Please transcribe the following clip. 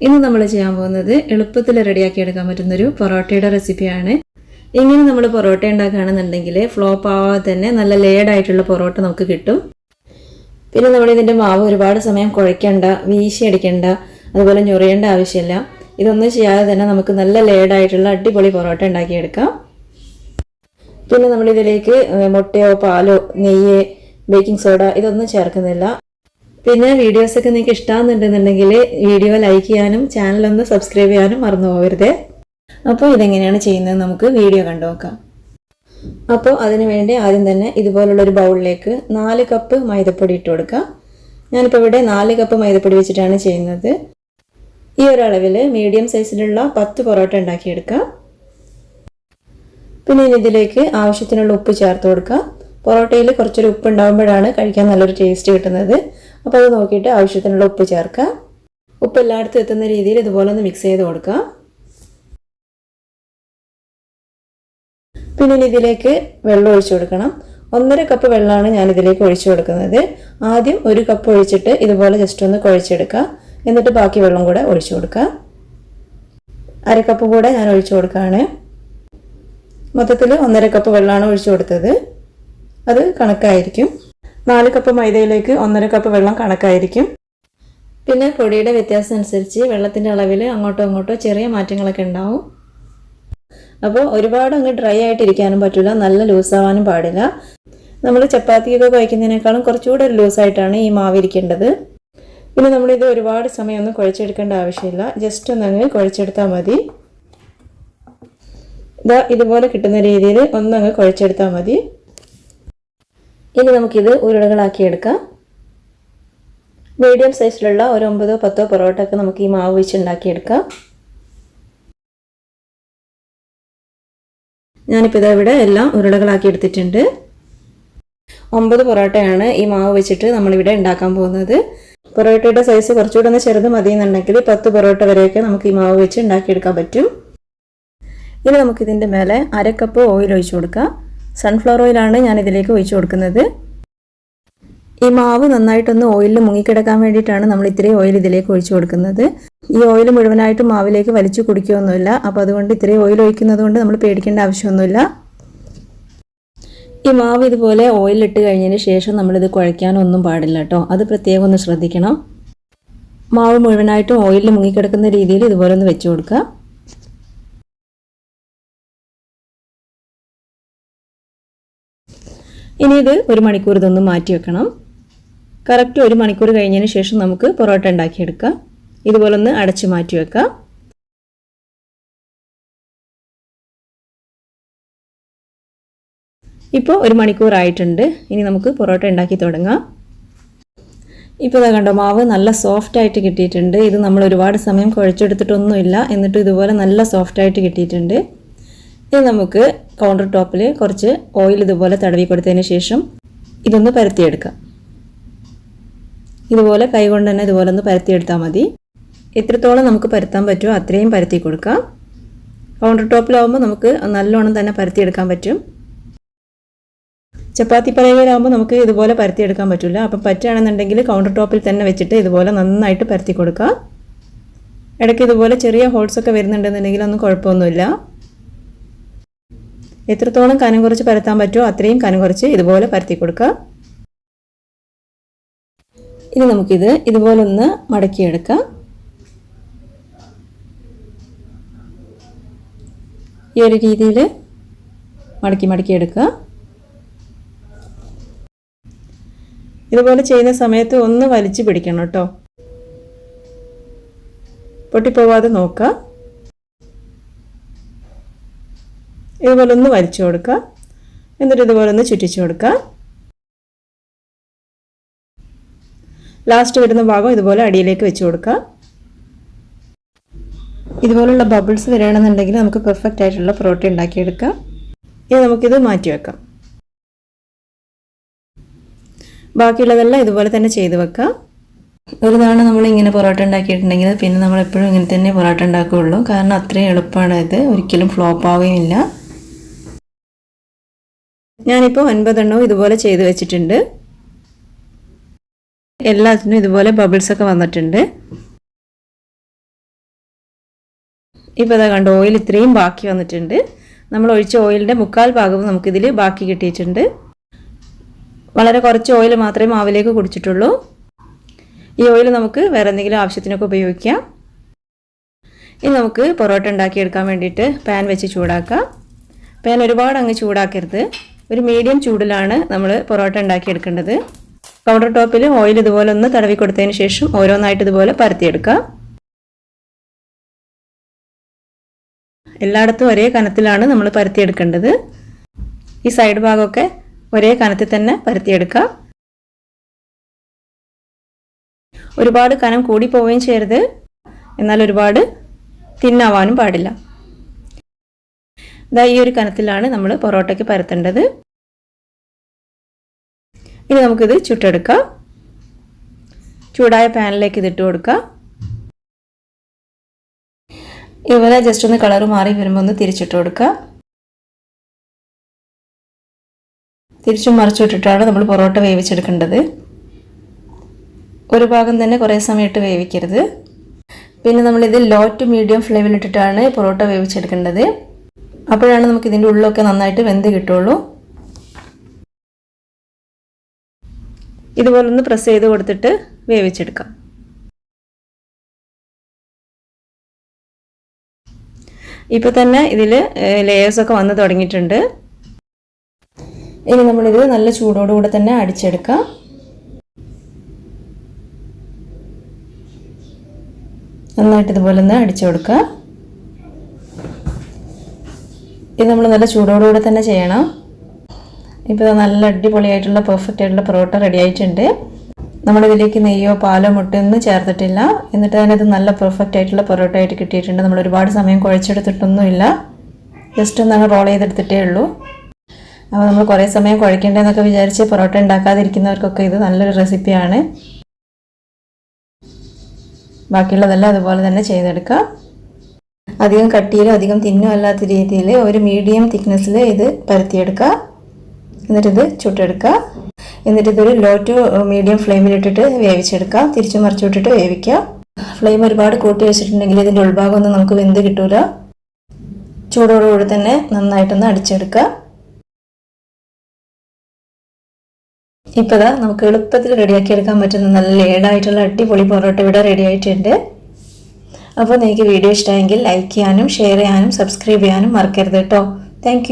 ഇന്ന് നമ്മൾ ചെയ്യാൻ പോകുന്നത് എളുപ്പത്തിൽ റെഡിയാക്കി എടുക്കാൻ പറ്റുന്നൊരു പൊറോട്ടയുടെ റെസിപ്പിയാണ്. ഇങ്ങനെ നമ്മൾ പൊറോട്ട ഉണ്ടാക്കുകയാണെന്നുണ്ടെങ്കിൽ ഫ്ലോപ്പ് ആവാതെ തന്നെ നല്ല ലേയർഡ് ആയിട്ടുള്ള പൊറോട്ട നമുക്ക് കിട്ടും. പിന്നെ നമ്മൾ ഇതിൻ്റെ മാവ് ഒരുപാട് സമയം കുഴയ്ക്കേണ്ട, വീശി അടിക്കേണ്ട, അതുപോലെ ഞൊറിയേണ്ട ആവശ്യമില്ല. ഇതൊന്നും ചെയ്യാതെ തന്നെ നമുക്ക് നല്ല ലേയർഡ് ആയിട്ടുള്ള അടിപൊളി പൊറോട്ട ഉണ്ടാക്കിയെടുക്കാം. പിന്നെ നമ്മളിതിലേക്ക് മുട്ടയോ പാലോ നെയ്യ് ബേക്കിംഗ് സോഡ ഇതൊന്നും ചേർക്കുന്നില്ല. പിന്നെ വീഡിയോസൊക്കെ നിങ്ങൾക്ക് ഇഷ്ടമാകുന്നുണ്ടെന്നുണ്ടെങ്കിൽ വീഡിയോ ലൈക്ക് ചെയ്യാനും ചാനലൊന്ന് സബ്സ്ക്രൈബ് ചെയ്യാനും മറന്നു പോകരുത്. അപ്പോൾ ഇതെങ്ങനെയാണ് ചെയ്യുന്നത് നമുക്ക് വീഡിയോ കണ്ടു നോക്കാം. അപ്പോൾ അതിന് വേണ്ടി ആദ്യം തന്നെ ഇതുപോലുള്ളൊരു ബൗളിലേക്ക് 4 കപ്പ് മൈദപ്പൊടി ഇട്ട് കൊടുക്കാം. ഞാനിപ്പോൾ ഇവിടെ 4 കപ്പ് മൈദപ്പൊടി വെച്ചിട്ടാണ് ചെയ്യുന്നത്. ഈ ഒരളവിൽ മീഡിയം സൈസിലുള്ള 10 പൊറോട്ട ഉണ്ടാക്കിയെടുക്കാം. പിന്നെ ഇതിലേക്ക് ആവശ്യത്തിനുള്ള ഉപ്പ് ചേർത്ത് കൊടുക്കാം. പൊറോട്ടയിൽ കുറച്ചൊരു ഉപ്പ് ഉണ്ടാകുമ്പോഴാണ് കഴിക്കാൻ നല്ലൊരു ടേസ്റ്റ് കിട്ടുന്നത്. അപ്പോൾ അത് നോക്കിയിട്ട് ആവശ്യത്തിനുള്ള ഉപ്പ് ചേർക്കാം. ഉപ്പ് എല്ലായിടത്തും എത്തുന്ന രീതിയിൽ ഇതുപോലെ ഒന്ന് മിക്സ് ചെയ്ത് കൊടുക്കാം. പിന്നെ ഇതിലേക്ക് വെള്ളം ഒഴിച്ചു കൊടുക്കണം. 1.5 കപ്പ് വെള്ളമാണ് ഞാൻ ഇതിലേക്ക് ഒഴിച്ചു കൊടുക്കുന്നത്. ആദ്യം 1 കപ്പ് ഒഴിച്ചിട്ട് ഇതുപോലെ ജസ്റ്റ് ഒന്ന് കുഴച്ചെടുക്കുക. എന്നിട്ട് ബാക്കി വെള്ളം കൂടെ ഒഴിച്ചു കൊടുക്കുക. 1/2 കപ്പ് കൂടെ ഞാൻ ഒഴിച്ചു കൊടുക്കുകയാണ്. മൊത്തത്തിൽ 1.5 കപ്പ് വെള്ളമാണ് ഒഴിച്ചു കൊടുത്തത്. അത് കണക്കായിരിക്കും. 4 കപ്പ് മൈദയിലേക്ക് 1.5 കപ്പ് വെള്ളം കണക്കായിരിക്കും. പിന്നെ പൊടിയുടെ വ്യത്യാസം അനുസരിച്ച് വെള്ളത്തിൻ്റെ അളവിൽ അങ്ങോട്ടോ ഇങ്ങോട്ടോ ചെറിയ മാറ്റങ്ങളൊക്കെ ഉണ്ടാവും. അപ്പോൾ ഒരുപാട് അങ്ങ് ഡ്രൈ ആയിട്ടിരിക്കാനും പറ്റില്ല, നല്ല ലൂസാവാനും പാടില്ല. നമ്മൾ ചപ്പാത്തിയൊക്കെ കഴിക്കുന്നതിനേക്കാളും കുറച്ചുകൂടെ ലൂസായിട്ടാണ് ഈ മാവ് ഇരിക്കേണ്ടത്. പിന്നെ നമ്മളിത് ഒരുപാട് സമയം ഒന്നും കുഴച്ചെടുക്കേണ്ട ആവശ്യമില്ല. ജസ്റ്റ് ഒന്നങ്ങ് കുഴച്ചെടുത്താൽ മതി. ഇതുപോലെ കിട്ടുന്ന രീതിയിൽ ഒന്നങ്ങ് കുഴച്ചെടുത്താൽ മതി. ഇനി നമുക്കിത് ഉരുളകളാക്കി എടുക്കാം. മീഡിയം സൈസിലുള്ള ഒരു 9-10 പൊറോട്ട ഒക്കെ നമുക്ക് ഈ മാവ് വെച്ച് ഉണ്ടാക്കിയെടുക്കാം. ഞാനിപ്പോൾ ഇവിടെ എല്ലാം ഉരുളകളാക്കി എടുത്തിട്ടുണ്ട്. 9 പൊറോട്ടയാണ് ഈ മാവ് വെച്ചിട്ട് നമ്മളിവിടെ ഉണ്ടാക്കാൻ പോകുന്നത്. പൊറോട്ടയുടെ സൈസ് കുറച്ചുകൂടെ ഒന്ന് ചെറുത് മതി എന്നുണ്ടെങ്കിൽ 10 പൊറോട്ട വരെയൊക്കെ നമുക്ക് ഈ മാവ് വെച്ച് ഉണ്ടാക്കിയെടുക്കാൻ പറ്റും. ഇനി നമുക്കിതിൻ്റെ മേലെ 1/2 കപ്പ് ഓയിൽ ഒഴിച്ചു കൊടുക്കാം. സൺഫ്ലവർ ഓയിലാണ് ഞാൻ ഇതിലേക്ക് ഒഴിച്ചു കൊടുക്കുന്നത്. ഈ മാവ് നന്നായിട്ടൊന്ന് ഓയിലിൽ മുങ്ങിക്കിടക്കാൻ വേണ്ടിയിട്ടാണ് നമ്മൾ ഇത്രയും ഓയിൽ ഇതിലേക്ക് ഒഴിച്ചു കൊടുക്കുന്നത്. ഈ ഓയിൽ മുഴുവനായിട്ട് മാവിലേക്ക് വലിച്ചു കുടിക്കുകയൊന്നുമില്ല. അപ്പോൾ അതുകൊണ്ട് ഇത്രയും ഓയിൽ ഒഴിക്കുന്നത് കൊണ്ട് നമ്മൾ പേടിക്കേണ്ട ആവശ്യമൊന്നുമില്ല. ഈ മാവ് ഇതുപോലെ ഓയിലിട്ട് കഴിഞ്ഞതിന് ശേഷം നമ്മളിത് കുഴയ്ക്കാനൊന്നും പാടില്ല കേട്ടോ. അത് പ്രത്യേകം ഒന്ന് ശ്രദ്ധിക്കണം. മാവ് മുഴുവനായിട്ടും ഓയിലിൽ മുങ്ങിക്കിടക്കുന്ന രീതിയിൽ ഇതുപോലെ ഒന്ന് വെച്ചു കൊടുക്കുക. ഇനി ഇത് 1 മണിക്കൂർ ഇതൊന്ന് മാറ്റി വെക്കണം. കറക്റ്റ് 1 മണിക്കൂർ കഴിഞ്ഞതിന് ശേഷം നമുക്ക് പൊറോട്ട ഉണ്ടാക്കിയെടുക്കാം. ഇതുപോലെ ഒന്ന് അടച്ച് മാറ്റി വെക്കാം. ഇപ്പോൾ 1 മണിക്കൂർ ആയിട്ടുണ്ട്. ഇനി നമുക്ക് പൊറോട്ട ഉണ്ടാക്കി തുടങ്ങാം. ഇപ്പോൾ ഇതാ കണ്ടോ, മാവ് നല്ല സോഫ്റ്റ് ആയിട്ട് കിട്ടിയിട്ടുണ്ട്. ഇത് നമ്മൾ ഒരുപാട് സമയം കുഴച്ചെടുത്തിട്ടൊന്നുമില്ല. എന്നിട്ട് ഇതുപോലെ നല്ല സോഫ്റ്റ് ആയിട്ട് കിട്ടിയിട്ടുണ്ട്. ഇനി നമുക്ക് കൗണ്ടർ ടോപ്പിൽ കുറച്ച് ഓയിൽ ഇതുപോലെ തടവി കൊടുത്തതിന് ശേഷം ഇതൊന്ന് പരത്തിയെടുക്കാം. ഇതുപോലെ കൈ കൊണ്ട് തന്നെ ഇതുപോലെ ഒന്ന് പരത്തിയെടുത്താൽ മതി. എത്രത്തോളം നമുക്ക് പരത്താൻ പറ്റുമോ അത്രയും പരത്തി കൊടുക്കാം. കൗണ്ടർ ടോപ്പിലാവുമ്പോൾ നമുക്ക് നല്ലോണം തന്നെ പരത്തിയെടുക്കാൻ പറ്റും. ചപ്പാത്തി പലകയിലാവുമ്പോൾ നമുക്ക് ഇതുപോലെ പരത്തിയെടുക്കാൻ പറ്റില്ല. അപ്പം പറ്റുകയാണെന്നുണ്ടെങ്കിൽ കൗണ്ടർ ടോപ്പിൽ തന്നെ വെച്ചിട്ട് ഇതുപോലെ നന്നായിട്ട് പരത്തി കൊടുക്കുക. ഇടയ്ക്ക് ഇതുപോലെ ചെറിയ ഹോൾസൊക്കെ വരുന്നുണ്ടെന്നുണ്ടെങ്കിൽ ഒന്നും കുഴപ്പമൊന്നുമില്ല. എത്രത്തോളം കനം കുറച്ച് പരത്താൻ പറ്റുമോ അത്രയും കനം കുറച്ച് ഇതുപോലെ പരത്തി കൊടുക്കുക. ഇനി നമുക്കിത് ഇതുപോലെ ഒന്ന് മടക്കിയെടുക്കാം. ഈ ഒരു രീതിയിൽ മടക്കിയെടുക്കുക. ഇതുപോലെ ചെയ്യുന്ന സമയത്ത് ഒന്ന് വലിച്ചു പിടിക്കണം കേട്ടോ. പൊട്ടിപ്പോവാതെ നോക്കുക. ഇതുപോലെ ഒന്ന് വലിച്ചു കൊടുക്കുക. എന്നിട്ട് ഇതുപോലെ ഒന്ന് ചുറ്റിച്ചു കൊടുക്കുക. ലാസ്റ്റ് വരുന്ന ഭാഗം ഇതുപോലെ അടിയിലേക്ക് വെച്ച് കൊടുക്കുക. ഇതുപോലുള്ള ബബിൾസ് വരികയാണെന്നുണ്ടെങ്കിൽ നമുക്ക് പെർഫെക്റ്റ് ആയിട്ടുള്ള പൊറോട്ട ഉണ്ടാക്കിയെടുക്കാം. ഇനി നമുക്കിത് മാറ്റി വെക്കാം. ബാക്കിയുള്ളതെല്ലാം ഇതുപോലെ തന്നെ ചെയ്ത് വെക്കാം. ഒരു തവണ നമ്മൾ ഇങ്ങനെ പൊറോട്ട ഉണ്ടാക്കിയിട്ടുണ്ടെങ്കിൽ പിന്നെ നമ്മൾ എപ്പോഴും ഇങ്ങനെ തന്നെ പൊറോട്ട ഉണ്ടാക്കുകയുള്ളൂ. കാരണം അത്രയും എളുപ്പമാണ് ഇത്, ഒരിക്കലും ഫ്ലോപ്പ് ആവുകയില്ല. ഞാനിപ്പോൾ 9 എണ്ണവും ഇതുപോലെ ചെയ്ത് വെച്ചിട്ടുണ്ട്. എല്ലാത്തിനും ഇതുപോലെ ബബിൾസ് ഒക്കെ വന്നിട്ടുണ്ട്. ഇപ്പോൾ ഇതാ കണ്ടോ, ഓയിൽ ഇത്രയും ബാക്കി വന്നിട്ടുണ്ട്. നമ്മൾ ഒഴിച്ച ഓയിലിൻ്റെ 1/4 ഭാഗവും നമുക്കിതിൽ ബാക്കി കിട്ടിയിട്ടുണ്ട്. വളരെ കുറച്ച് ഓയിൽ മാത്രമേ മാവിലേക്ക് കുടിച്ചിട്ടുള്ളൂ. ഈ ഓയിൽ നമുക്ക് വേറെ എന്തെങ്കിലും ആവശ്യത്തിനൊക്കെ ഉപയോഗിക്കാം. ഇനി നമുക്ക് പൊറോട്ട ഉണ്ടാക്കിയെടുക്കാൻ വേണ്ടിയിട്ട് പാൻ വെച്ച് ചൂടാക്കാം. പാൻ ഒരുപാട് അങ്ങ് ചൂടാക്കരുത്. ഒരു മീഡിയം ചൂടിലാണ് നമ്മൾ പൊറോട്ട ഉണ്ടാക്കിയെടുക്കേണ്ടത്. കൗണ്ടർ ടോപ്പിൽ ഓയിൽ ഇതുപോലെ ഒന്ന് തടവി കൊടുത്തതിന് ശേഷം ഓരോന്നായിട്ട് ഇതുപോലെ പരത്തിയെടുക്കാം. എല്ലായിടത്തും ഒരേ കനത്തിലാണ് നമ്മൾ പരത്തിയെടുക്കേണ്ടത്. ഈ സൈഡ് ഭാഗമൊക്കെ ഒരേ കനത്തിൽ തന്നെ പരത്തിയെടുക്കാം. ഒരുപാട് കനം കൂടി പോവുകയും ചെയ്യരുത്, എന്നാൽ ഒരുപാട് തിന്നാവാനും പാടില്ല. ഈ ഒരു കനത്തിലാണ് നമ്മൾ പൊറോട്ടയ്ക്ക് പരത്തേണ്ടത്. ഇനി നമുക്കിത് ചുട്ടെടുക്കാം. ചൂടായ പാനിലേക്ക് ഇതിട്ട് കൊടുക്കാം. ഇതുപോലെ ജസ്റ്റ് ഒന്ന് കളർ മാറി വരുമ്പോൾ ഒന്ന് തിരിച്ചിട്ട് കൊടുക്കുക. തിരിച്ചും മറിച്ചിട്ടിട്ടാണ് നമ്മൾ പൊറോട്ട വേവിച്ചെടുക്കേണ്ടത്. ഒരു ഭാഗം തന്നെ കുറേ സമയത്ത് വേവിക്കരുത്. പിന്നെ നമ്മളിത് ലോ ടു മീഡിയം ഫ്ലെയിമിലിട്ടിട്ടാണ് പൊറോട്ട വേവിച്ചെടുക്കേണ്ടത്. അപ്പോഴാണ് നമുക്ക് ഇതിൻ്റെ ഉള്ളൊക്കെ നന്നായിട്ട് വെന്ത് കിട്ടുള്ളൂ. ഇതുപോലൊന്ന് പ്രസ് ചെയ്ത് കൊടുത്തിട്ട് വേവിച്ചെടുക്കാം. ഇപ്പോൾ തന്നെ ഇതിൽ ലെയേഴ്സൊക്കെ വന്ന് തുടങ്ങിയിട്ടുണ്ട്. ഇനി നമ്മളിത് നല്ല ചൂടോടുകൂടെ തന്നെ അടിച്ചെടുക്കാം. നന്നായിട്ട് ഇതുപോലെ ഒന്ന് അടിച്ചു കൊടുക്കുക. ഇത് നമ്മൾ നല്ല ചൂടോടുകൂടെ തന്നെ ചെയ്യണം. ഇപ്പോൾ നല്ല അടിപൊളിയായിട്ടുള്ള പെർഫെക്റ്റ് ആയിട്ടുള്ള പൊറോട്ട റെഡി ആയിട്ടുണ്ട്. നമ്മളിതിലേക്ക് നെയ്യോ പാലോ മുട്ടയൊന്നും ചേർത്തിട്ടില്ല. എന്നിട്ട് തന്നെ ഇത് നല്ല പെർഫെക്റ്റ് ആയിട്ടുള്ള പൊറോട്ട ആയിട്ട് കിട്ടിയിട്ടുണ്ട്. നമ്മൾ ഒരുപാട് സമയം കുഴച്ചെടുത്തിട്ടൊന്നുമില്ല, ജസ്റ്റ് ഒന്ന് റോൾ ചെയ്തെടുത്തിട്ടേ ഉള്ളൂ. അപ്പോൾ നമ്മൾ കുറേ സമയം കുഴക്കേണ്ടതെന്നൊക്കെ വിചാരിച്ച് പൊറോട്ട ഉണ്ടാക്കാതിരിക്കുന്നവർക്കൊക്കെ ഇത് നല്ലൊരു റെസിപ്പിയാണ്. ബാക്കിയുള്ളതെല്ലാം അതുപോലെ തന്നെ ചെയ്തെടുക്കാം. അധികം കട്ടിയിലോ അധികം തിന്നോ അല്ലാത്ത രീതിയിൽ ഒരു മീഡിയം തിക്നെസ്സിൽ ഇത് പരത്തിയെടുക്കുക. എന്നിട്ടിത് ചുട്ടെടുക്കുക. എന്നിട്ടിതൊരു ലോ ടു മീഡിയം ഫ്ലെയിമിലിട്ടിട്ട് വേവിച്ചെടുക്കാം. തിരിച്ചു മറിച്ചു വിട്ടിട്ട് വേവിക്കാം. ഫ്ലെയിം ഒരുപാട് കൂട്ടി വെച്ചിട്ടുണ്ടെങ്കിൽ ഇതിൻ്റെ ഉൾഭാഗമൊന്നും നമുക്ക് വെന്ത് കിട്ടൂല. ചൂടോടുകൂടി തന്നെ നന്നായിട്ടൊന്ന് അടിച്ചെടുക്കുക. ഇപ്പോൾ നമുക്ക് എളുപ്പത്തിൽ റെഡിയാക്കി എടുക്കാൻ പറ്റുന്ന നല്ല ലേഡായിട്ടുള്ള അടിപൊളി പൊറോട്ട ഇവിടെ റെഡി ആയിട്ടുണ്ട്. അപ്പോൾ നിങ്ങൾക്ക് വീഡിയോ ഇഷ്ടമായെങ്കിൽ ലൈക്ക് ചെയ്യാനും ഷെയർ ചെയ്യാനും സബ്സ്ക്രൈബ് ചെയ്യാനും മറക്കരുത് കേട്ടോ. താങ്ക്